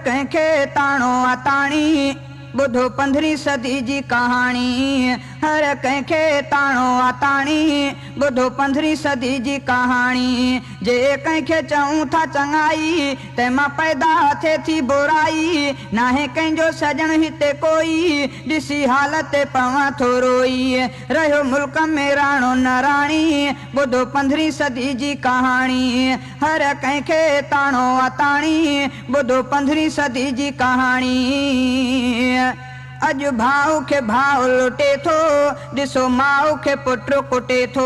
कंहिंखे ताणो आहे ताणी ॿुधो 15वीं सदी जी कहाणी हर कंहिंखे ताणो आहे ताणी ॿुधो 15वीं सदी जी कहाणी जे कंहिंखे चऊं था चङाई तंहिंमां पैदा थिए थी बुराई नाहे कंहिंजो सजण हिते कोई ॾिसी हालत पवां थो रोई रहियो मुल्क में राणो न राणी ॿुधो 15वीं सदी जी कहाणी हर कंहिंखे ताणो आहे ताणी ॿुधो 15वीं सदी जी कहाणी अॼु भाउ खे भाउ लुटे थो ॾिसो माउ खे पुटु कुटे थो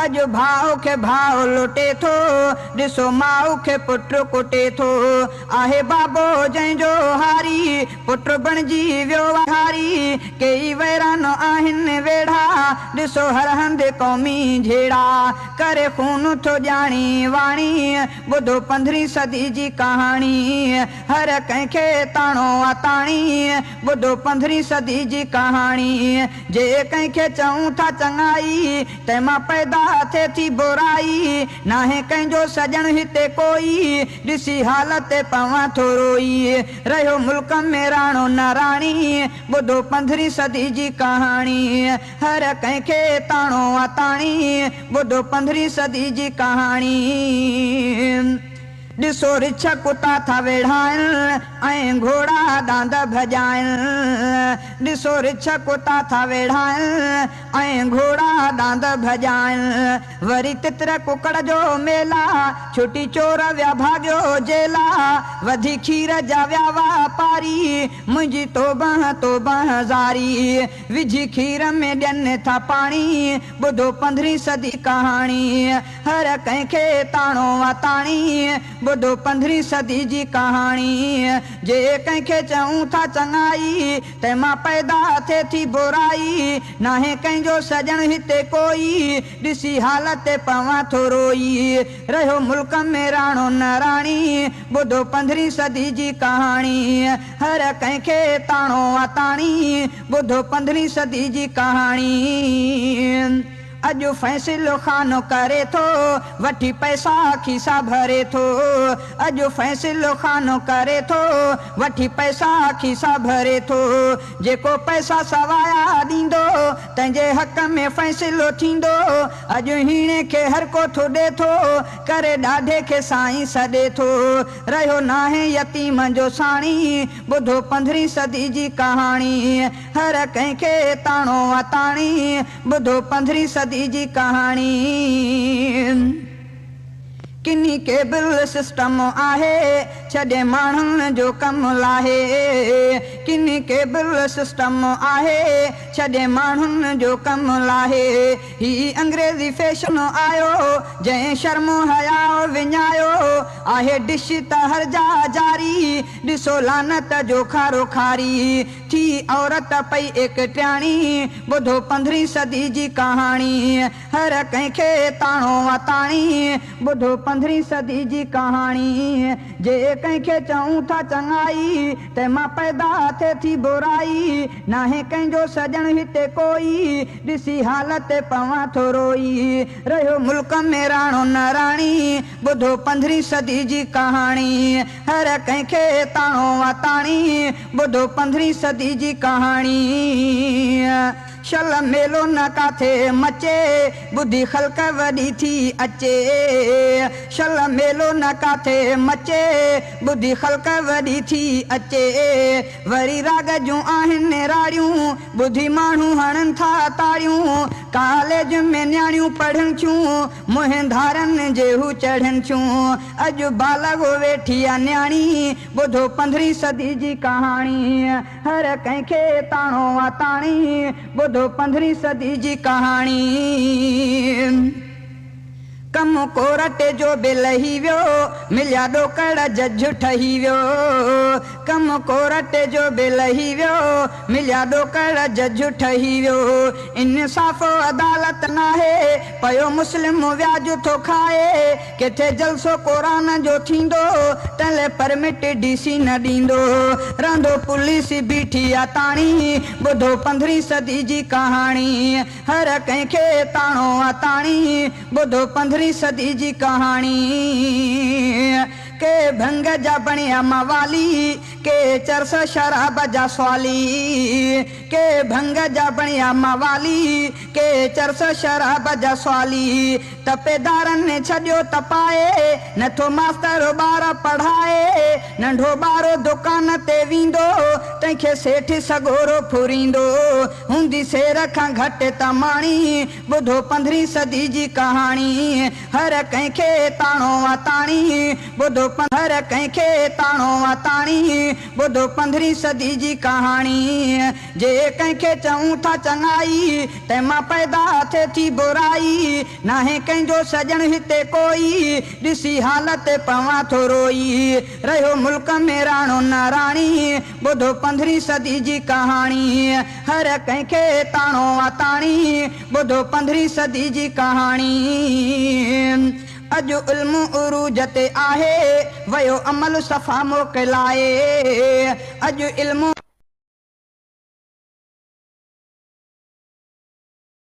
अॼु भाउ खे भाउ लुटे थो ॾिसो माउ खे पुटु कुटे थो आहे बाबो जंहिंजो हारी पुटु बणिजी वियो हारी कई वैरान आहिनि वेड़ा ॾिसो हर हंधि क़ौमी झेड़ा करे खून थो ॼाणी वाणी ॿुधो 15वीं सदी जी कहाणी हर कंहिंखे ताणो आहे ताणी ॿुधो 15वीं सदी जी कहाणी जे कंहिंखे चऊं था चङाई तंहिंमां पैदा थिए थी बुराई नाहे कंहिंजो सजण हिते कोई ॾिसी हालत पवां थो रोई रहियो मुल्क में राणो न राणी ॿुधो 15वीं सदी जी कहाणी हर कंहिंखे ताणो आहे ताणी ॿुधो 15वीं सदी जी कहाणी ॾिसो रिछ कुता था वेढ़ाइनि ऐं घोड़ा दांद भॼाइनि ॾिसो रिछ कुता था वेढ़ाइनि ऐं घोड़ा दांद भॼाइनि वरी तितर कुकड़ जो मेला छुटी चोर विया भाॻियो जेला वधी खीर जा विया वापारी मुंहिंजी तोबह ज़ारी विझी खीर में ॾियनि था पाणी ॿुधो 15वीं सदी कहाणी हर कंहिंखे ताणो आहे ताणी ॿुधो 15वीं सदी जी कहाणी जे कंहिंखे चऊं था चङाई तंहिंमां पैदा थिए थी बुराई नाहे कंहिंजो सजण हिते कोई ॾिसी हालत पवां थो रोई रहियो मुल्क में राणो न राणी ॿुधो 15वीं सदी जी कहाणी हर कंहिंखे ताणो आहे ताणी ॿुधो 15वीं सदी जी कहाणी अॼु फ़ैसिलो खानो करे थो वठी पैसा खीसा भरे थो अॼु फ़ैसिलो खानो करे थो वठी पैसा खीसा भरे थो जेको पैसा सवाया ॾींदो तंहिंजे हक़ में फ़ैसिलो थींदो अॼु हीणे खे हर को थो ॾे थो करे ॾाढे खे साईं सॾे थो रहियो नाहे यतीम जो साणी ॿुधो 15वीं सदी जी कहाणी हर कंहिंखे ताणो आहे ताणी ॿुधो 15वीं सदी जी कहाणी किनी केबल सिस्टम आहे छॾे माण्हुनि जो कमु लाहे किनी केबल सिस्टम आहे छॾे माण्हुनि जो कमु लाहे ही अंग्रेज़ी फैशन आयो जंहिं शर्म हया विञायो आहे डिश त हर जा जारी ॾिसो लानत जो खारो खारी थी औरत पई एकटियाणी ॿुधो 15वीं सदी जी कहाणी हर कंहिंखे ताणो आहे ताणी ॿुधो 15वीं सदी जी कहाणी जे कंहिंखे चऊं था चङाई तंहिंमां पैदा थिए थी बुराई नाहे कंहिंजो सजण हिते कोई ॾिसी हालत पवां थो रोई रहियो मुल्क में राणो न राणी ॿुधो 15वीं सदी जी कहाणी हर कंहिंखे ताणो आहे ताणी ॿुधो 15वीं सदी जी कहाणी शल मेलो न काथे मचे ॿुधी ख़ल्क़ वॾी थी अचे शल मेलो न काथे मचे ॿुधी ख़ल्क़ वॾी थी अचे वरी राग जूं आहिनि राड़ियूं ॿुधी माण्हू हणनि था ताड़ियूं कॉलेज में न्याणियूं पढ़नि थियूं मुंहिं धारनि जे हू चढ़नि थियूं अॼु बालगो वेठी आहे न्याणी ॿुधो 15वीं सदी जी कहाणी हर कंहिंखे ताणो आहे ताणी ॿुधो 15वीं सदी जी कहाणी कम कोरट जो बि लही वियो मिलिया ॾोकड़ जज ठही वियो कम कोरट जो बि लही वियो मिलिया ॾोकड़ जज ठही वियो इंसाफ़ अदालत नाहे पयो मुस्लिम व्याज थो खाए किथे जलसो क़ुरान जो थींदो तले परमिट डीसी न ॾींदो रहंदो पुलिस बीठी आहे ताणी ॿुधो 15वीं सदी जी कहाणी हर कंहिंखे ताणो आहे ताणी ॿुधो 15वीं सदी जी कहाणी के भंग जा बणिया मवाली के चरस शराब जा स्वाली के भंग जा बणिया मवाली के चरस शराब जा स्वाली तपेदारनि ने छॾियो तपाए नथो मास्तर ॿार पढ़ाए नंढो ॿारो दुकान ते वेंदो तंहिंखे सेठ सगोरो फुरींदो हूंदी सेर खां घटि तमाणी ॿुधो 15वीं सदी जी कहाणी हर कंहिंखे ताणो आहे ताणी ॿुधो हर कंहिंखे ताणो आहे ताणी ॿुधो 15वीं सदी जी कहाणी जे कंहिंखे चऊं था चङाई तंहिंमां पैदा थिए थी बुराई नाहे कंहिंजो सजण हिते कोई ॾिसी हालत पवां थो रोई रहियो मुल्क में राणो न राणी ॿुधो 15वीं सदी जी कहाणी हर कंहिंखे ताणो आहे ताणी ॿुधो 15वीं सदी जी कहाणी अॼु इल्मु उरूज ते आहे वयो अमल सफ़ा मोकिलाए अॼु इल्मु